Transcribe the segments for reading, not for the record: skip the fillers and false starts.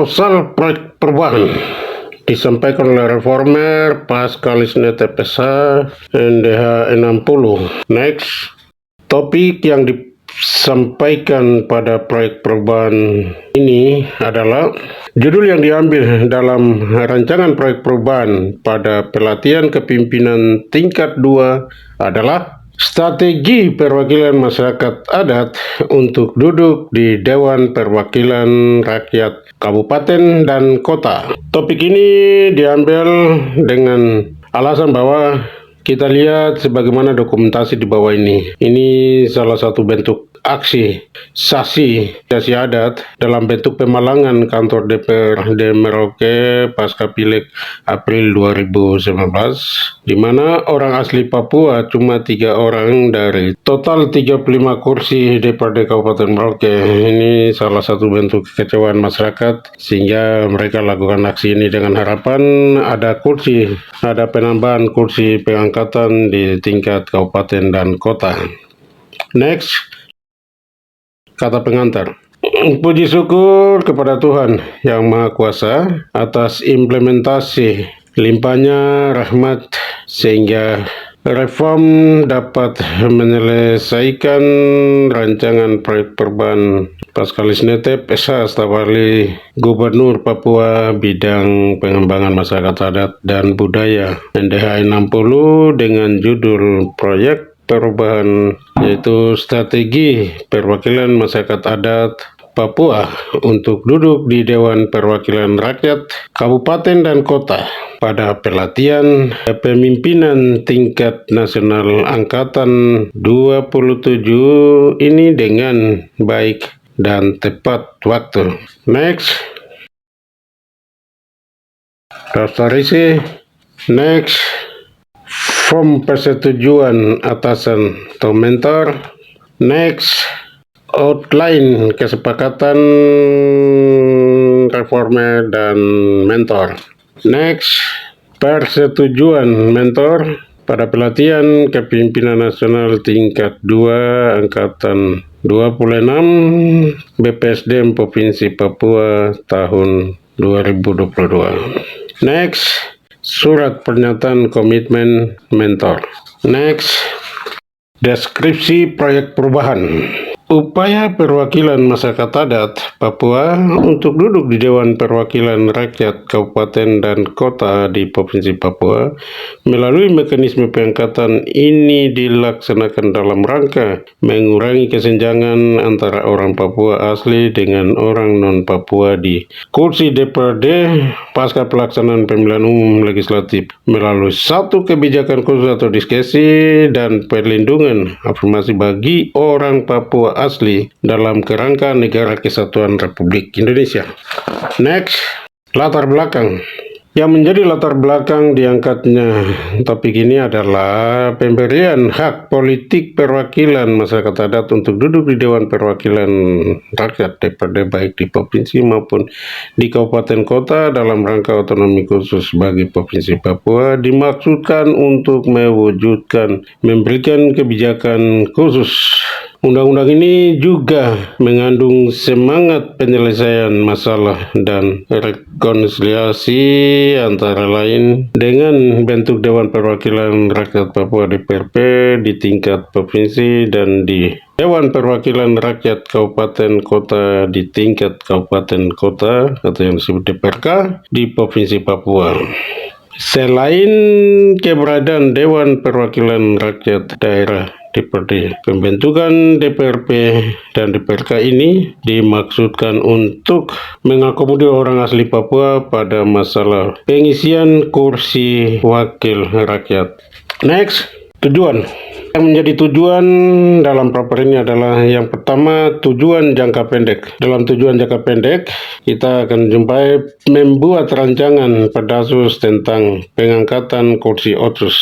Proposal proyek perubahan disampaikan oleh reformer Pascalis NTPSH NDH 60. Next, topik yang disampaikan pada proyek perubahan ini adalah judul yang diambil dalam rancangan proyek perubahan pada pelatihan kepimpinan tingkat 2 adalah strategi perwakilan masyarakat adat untuk duduk di Dewan Perwakilan Rakyat Kabupaten dan Kota. Topik ini diambil dengan alasan bahwa kita lihat sebagaimana dokumentasi di bawah ini. Ini salah satu bentuk aksi sasi adat dalam bentuk pemalangan kantor DPRD Merauke pasca Pileg April 2019, di mana orang asli Papua cuma 3 orang dari total 35 kursi DPRD Kabupaten Merauke. Ini salah satu bentuk kekecewaan masyarakat sehingga mereka lakukan aksi ini dengan harapan ada penambahan kursi pengangkatan di tingkat kabupaten dan kota. Next, kata pengantar. Puji syukur kepada Tuhan Yang Maha Kuasa atas implementasi limpahnya rahmat sehingga reform dapat menyelesaikan rancangan proyek perubahan Pascalis NTPSH staf ahli Gubernur Papua bidang pengembangan masyarakat adat dan budaya NDH 60 dengan judul proyek perubahan, yaitu strategi perwakilan masyarakat adat Papua untuk duduk di Dewan Perwakilan Rakyat Kabupaten dan Kota pada pelatihan kepemimpinan tingkat nasional angkatan 27 ini dengan baik dan tepat waktu. Next, daftar isi. Next, form persetujuan atasan atau mentor. Next, outline kesepakatan reformer dan mentor. Next, persetujuan mentor pada pelatihan kepemimpinan nasional tingkat 2 angkatan 26 BPSDM Provinsi Papua tahun 2022. Next, surat pernyataan komitmen mentor. Next, deskripsi proyek perubahan. Upaya perwakilan masyarakat adat Papua untuk duduk di Dewan Perwakilan Rakyat Kabupaten dan Kota di Provinsi Papua melalui mekanisme pengangkatan ini dilaksanakan dalam rangka mengurangi kesenjangan antara orang Papua asli dengan orang non-Papua di kursi DPRD pasca pelaksanaan pemilihan umum legislatif melalui satu kebijakan khusus atau diskresi dan perlindungan afirmasi bagi orang Papua asli dalam kerangka Negara Kesatuan Republik Indonesia. Next, latar belakang. Yang menjadi latar belakang diangkatnya topik ini adalah pemberian hak politik perwakilan masyarakat adat untuk duduk di Dewan Perwakilan Rakyat DPRD baik di provinsi maupun di kabupaten kota dalam rangka otonomi khusus bagi Provinsi Papua dimaksudkan untuk memberikan kebijakan khusus. Undang-undang ini juga mengandung semangat penyelesaian masalah dan rekonsiliasi antara lain dengan bentuk Dewan Perwakilan Rakyat Papua DPRP di tingkat provinsi dan di Dewan Perwakilan Rakyat Kabupaten Kota di tingkat kabupaten kota atau yang disebut DPRK di Provinsi Papua. Selain keberadaan Dewan Perwakilan Rakyat Daerah DPRD, pembentukan DPRP dan DPRK ini dimaksudkan untuk mengakomodir orang asli Papua pada masalah pengisian kursi wakil rakyat. Next, tujuan. Yang menjadi tujuan dalam paper ini adalah yang pertama, tujuan jangka pendek. Dalam tujuan jangka pendek, kita akan jumpai membuat rancangan Perdasus tentang pengangkatan kursi otsus.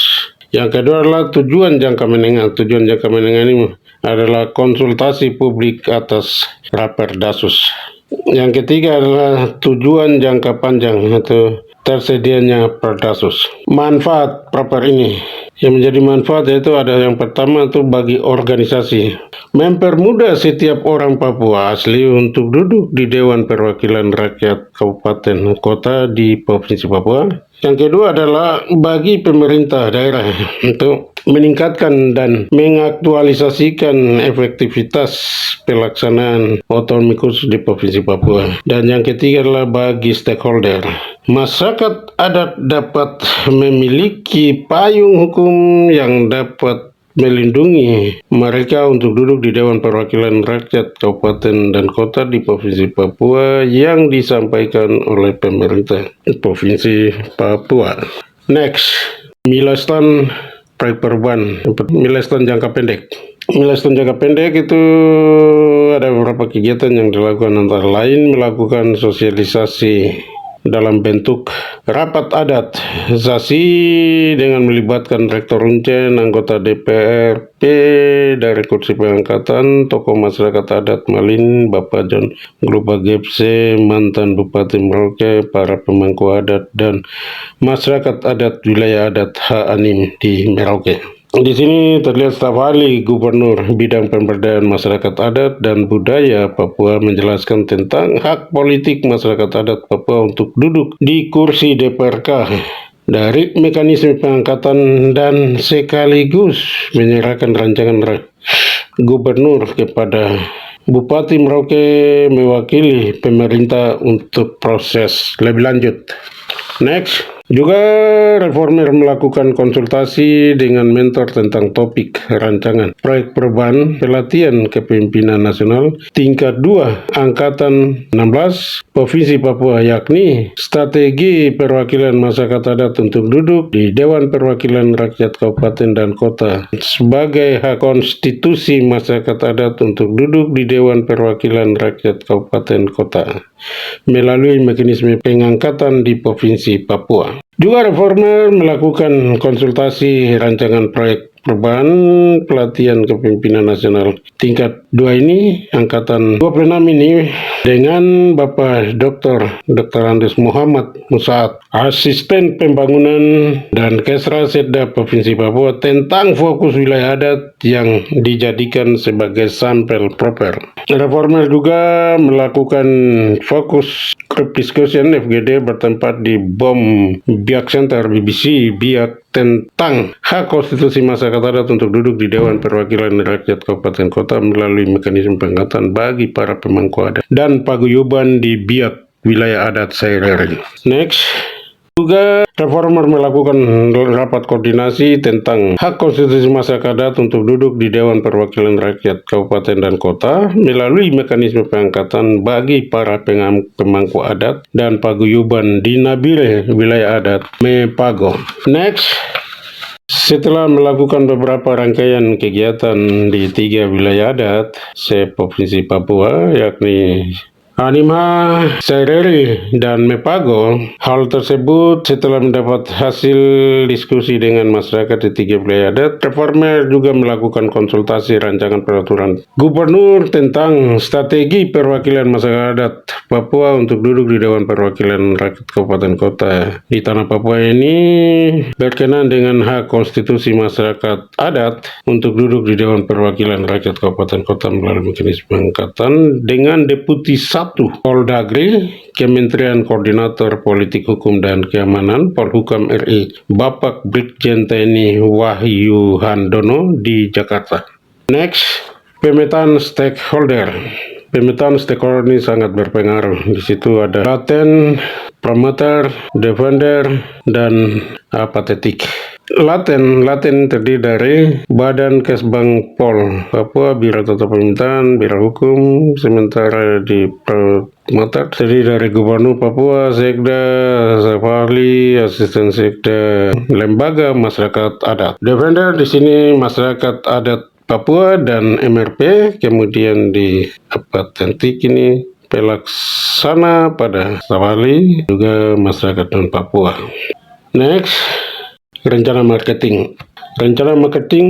Yang kedua adalah tujuan jangka menengah. Tujuan jangka menengah ini adalah konsultasi publik atas Raperdasus. Yang ketiga adalah tujuan jangka panjang atau tersedianya Pegasus. Manfaat proper ini yang menjadi manfaat yaitu ada yang pertama itu bagi organisasi, mempermudah setiap orang Papua asli untuk duduk di Dewan Perwakilan Rakyat Kabupaten Kota di Provinsi Papua. Yang kedua adalah bagi pemerintah daerah untuk meningkatkan dan mengaktualisasikan efektivitas pelaksanaan otonomi khusus di Provinsi Papua. Dan yang ketiga adalah bagi stakeholder. Masyarakat adat dapat memiliki payung hukum yang dapat melindungi mereka untuk duduk di Dewan Perwakilan Rakyat Kabupaten dan Kota di Provinsi Papua yang disampaikan oleh pemerintah Provinsi Papua. Next, milestone proyek perubahan, milestone jangka pendek. Milestone jangka pendek itu ada beberapa kegiatan yang dilakukan, antara lain melakukan sosialisasi dalam bentuk rapat adat sasi dengan melibatkan Rektor Uncen, anggota DPRP dari kursi pengangkatan, tokoh masyarakat adat Malin, Bapak John Grupa Gepse, mantan Bupati Merauke, para pemangku adat, dan masyarakat adat wilayah adat Anim di Merauke. Di sini terlihat staf ahli Gubernur bidang pemberdayaan masyarakat adat dan budaya Papua menjelaskan tentang hak politik masyarakat adat Papua untuk duduk di kursi DPRK dari mekanisme pengangkatan dan sekaligus menyerahkan rancangan gubernur kepada Bupati Merauke mewakili pemerintah untuk proses lebih lanjut. Next, juga reformer melakukan konsultasi dengan mentor tentang topik rancangan proyek perubahan pelatihan kepemimpinan nasional tingkat 2 Angkatan 16 Provinsi Papua, yakni strategi perwakilan masyarakat adat untuk duduk di Dewan Perwakilan Rakyat Kabupaten dan Kota sebagai hak konstitusi masyarakat adat untuk duduk di Dewan Perwakilan Rakyat Kabupaten Kota melalui mekanisme pengangkatan di Provinsi Papua. Juga reformer melakukan konsultasi rancangan proyek perubahan pelatihan kepemimpinan nasional tingkat 2 ini, angkatan 26 ini, dengan Bapak Dr. Andes Muhammad Musaad, asisten pembangunan dan Kesra Setda Provinsi Papua, tentang fokus wilayah adat yang dijadikan sebagai sampel proper. Reformer juga melakukan fokus group discussion FGD bertempat di BOM Biak Center BBC Biak tentang hak konstitusi masyarakat adat untuk duduk di Dewan Perwakilan Rakyat Kabupaten Kota melalui mekanisme pengangkatan bagi para pemangku adat dan paguyuban di Biak wilayah adat Saireri. Next, juga reformer melakukan rapat koordinasi tentang hak konstitusi masyarakat adat untuk duduk di Dewan Perwakilan Rakyat Kabupaten dan Kota melalui mekanisme pengangkatan bagi para pemangku adat dan paguyuban di Nabire wilayah adat Mepago. Next, setelah melakukan beberapa rangkaian kegiatan di 3 wilayah adat se-Provinsi Papua, yakni Anima, Saireri, dan Mepago, hal tersebut setelah mendapat hasil diskusi dengan masyarakat di 3 wilayah adat, reformer juga melakukan konsultasi rancangan peraturan gubernur tentang strategi perwakilan masyarakat adat Papua untuk duduk di Dewan Perwakilan Rakyat Kabupaten Kota di Tanah Papua ini berkenaan dengan hak konstitusi masyarakat adat untuk duduk di Dewan Perwakilan Rakyat Kabupaten Kota melalui mekanisme pengangkatan dengan Deputi 1 Poldagri, Kementerian Koordinator Politik Hukum dan Keamanan Polhukam RI, Bapak Brigjen TNI Wahyu Handono di Jakarta. Next, pemetaan stakeholder. Pemetaan stakeholder ini sangat berpengaruh. Di situ ada laten, promoter, defender, dan apatetik. Laten terdiri dari Badan Kesbang Pol Papua, Biro Tata Pemerintahan, Biro Hukum, sementara di promoter terdiri dari Gubernur Papua, Sekda, staf ahli, asisten Sekda, lembaga masyarakat adat. Defender di sini masyarakat adat Papua dan MRP, kemudian di apatetik ini pelaksana pada staf ahli, juga masyarakat non Papua. Next, rencana marketing. Rencana marketing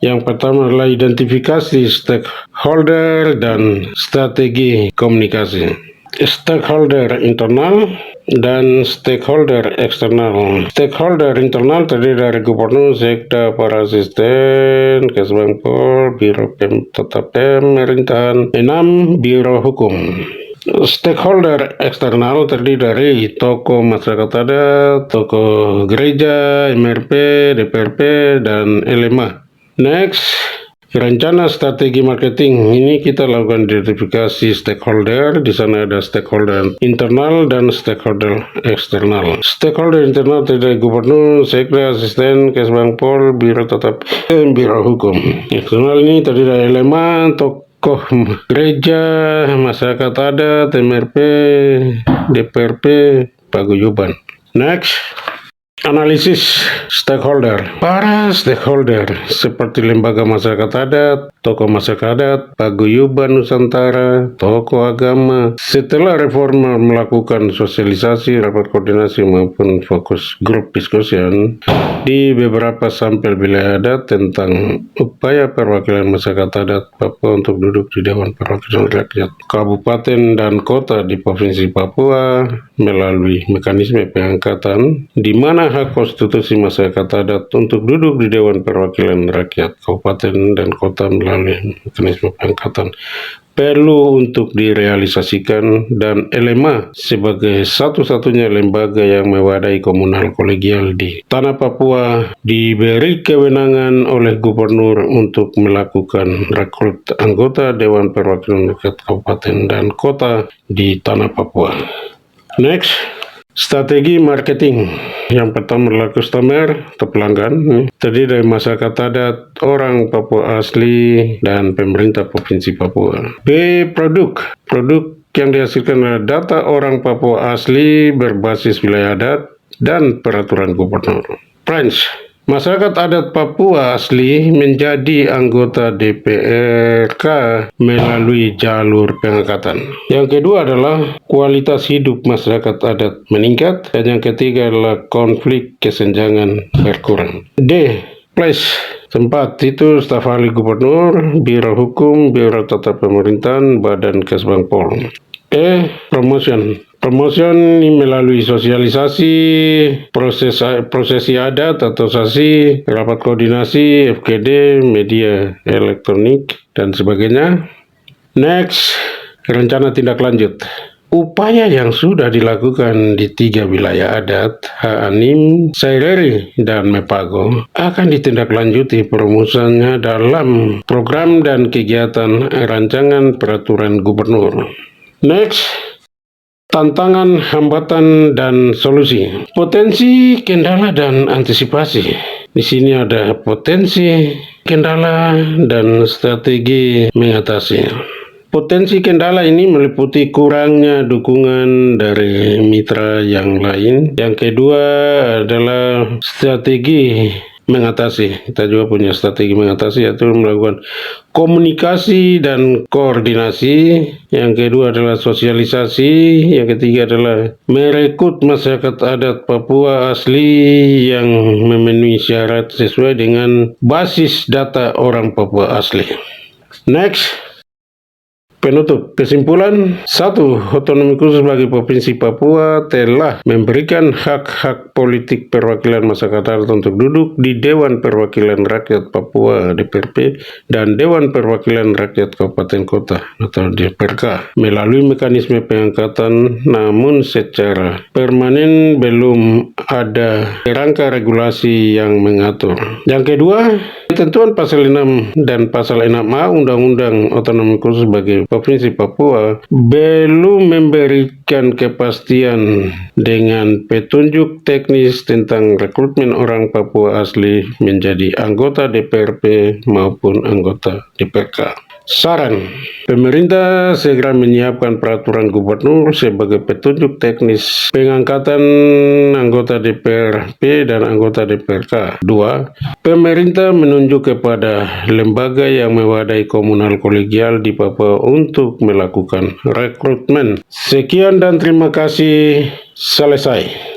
yang pertama adalah identifikasi stakeholder dan strategi komunikasi. Stakeholder internal, dan stakeholder eksternal. Stakeholder internal terdiri dari gubernur, sekda, para asisten, Kesbangpol, biro tata pemerintahan, 6 biro hukum. Stakeholder eksternal terdiri dari tokoh masyarakat adat, tokoh gereja, MRP, DPRP, dan LMA. Next, rencana strategi marketing. Ini kita lakukan identifikasi stakeholder. Di sana ada stakeholder internal dan stakeholder eksternal. Stakeholder internal terdiri dari gubernur, sekda, asisten, Kesbangpol, biro tetap, dan biro hukum. Eksternal ini terdiri dari LMA, tokoh gereja, masyarakat adat, MRP, DPRP, paguyuban. Next, analisis stakeholder. Para stakeholder seperti lembaga masyarakat adat, tokoh masyarakat adat, paguyuban Nusantara, tokoh agama. Setelah reforma melakukan sosialisasi, rapat koordinasi maupun fokus grup diskusi di beberapa sampel wilayah adat tentang upaya perwakilan masyarakat adat Papua untuk duduk di Dewan Perwakilan Rakyat Kabupaten dan Kota di Provinsi Papua melalui mekanisme pengangkatan, di mana hak konstitusi masyarakat adat untuk duduk di Dewan Perwakilan Rakyat Kabupaten dan Kota melalui mekanisme pengangkatan perlu untuk direalisasikan, dan LMA sebagai satu-satunya lembaga yang mewadai komunal kolegial di tanah Papua diberi kewenangan oleh gubernur untuk melakukan rekrut anggota Dewan Perwakilan Rakyat Kabupaten dan Kota di tanah Papua. Next, strategi marketing. Yang pertama adalah customer atau pelanggan, terdiri dari masyarakat adat, orang Papua asli, dan pemerintah Provinsi Papua. B. Produk. Produk yang dihasilkan adalah data orang Papua asli berbasis wilayah adat dan peraturan gubernur. Branch. Masyarakat adat Papua asli menjadi anggota DPRK melalui jalur pengangkatan. Yang kedua adalah kualitas hidup masyarakat adat meningkat, dan yang ketiga adalah konflik kesenjangan berkurang. D. Place. Tempat itu staf ahli gubernur, biro hukum, biro tata pemerintahan, badan Kesbangpol. E. Promotion. Promotion ini melalui sosialisasi, prosesi adat atau sasi, rapat koordinasi, FGD, media elektronik, dan sebagainya. Next, rencana tindak lanjut. Upaya yang sudah dilakukan di 3 wilayah adat, Haanim, Saireri, dan Mepago, akan ditindaklanjuti perumusannya dalam program dan kegiatan rancangan peraturan gubernur. Next, tantangan, hambatan, dan solusi. Potensi, kendala, dan antisipasi. Di sini ada potensi, kendala, dan strategi mengatasi. Potensi kendala ini meliputi kurangnya dukungan dari mitra yang lain. Yang kedua adalah strategi mengatasi. Kita juga punya strategi mengatasi, yaitu melakukan komunikasi dan koordinasi. Yang kedua adalah sosialisasi. Yang ketiga adalah merekrut masyarakat adat Papua asli yang memenuhi syarat sesuai dengan basis data orang Papua asli. Next, penutup. Kesimpulan, 1. Otonomi khusus bagi Provinsi Papua telah memberikan hak-hak politik perwakilan masyarakat adat untuk duduk di Dewan Perwakilan Rakyat Papua DPRP dan Dewan Perwakilan Rakyat Kabupaten Kota atau DPRK melalui mekanisme pengangkatan, namun secara permanen belum ada kerangka regulasi yang mengatur. Yang kedua, ketentuan pasal 6 dan pasal 6A Undang-Undang Otonomi Khusus bagi Provinsi Papua belum memberikan kepastian dengan petunjuk teknis tentang rekrutmen orang Papua asli menjadi anggota DPRP maupun anggota DPRK. Saran, pemerintah segera menyiapkan peraturan gubernur sebagai petunjuk teknis pengangkatan anggota DPRP dan anggota DPRK. 2. Pemerintah menunjuk kepada lembaga yang mewadai komunal kolegial di Papua untuk melakukan rekrutmen. Sekian dan terima kasih. Selesai.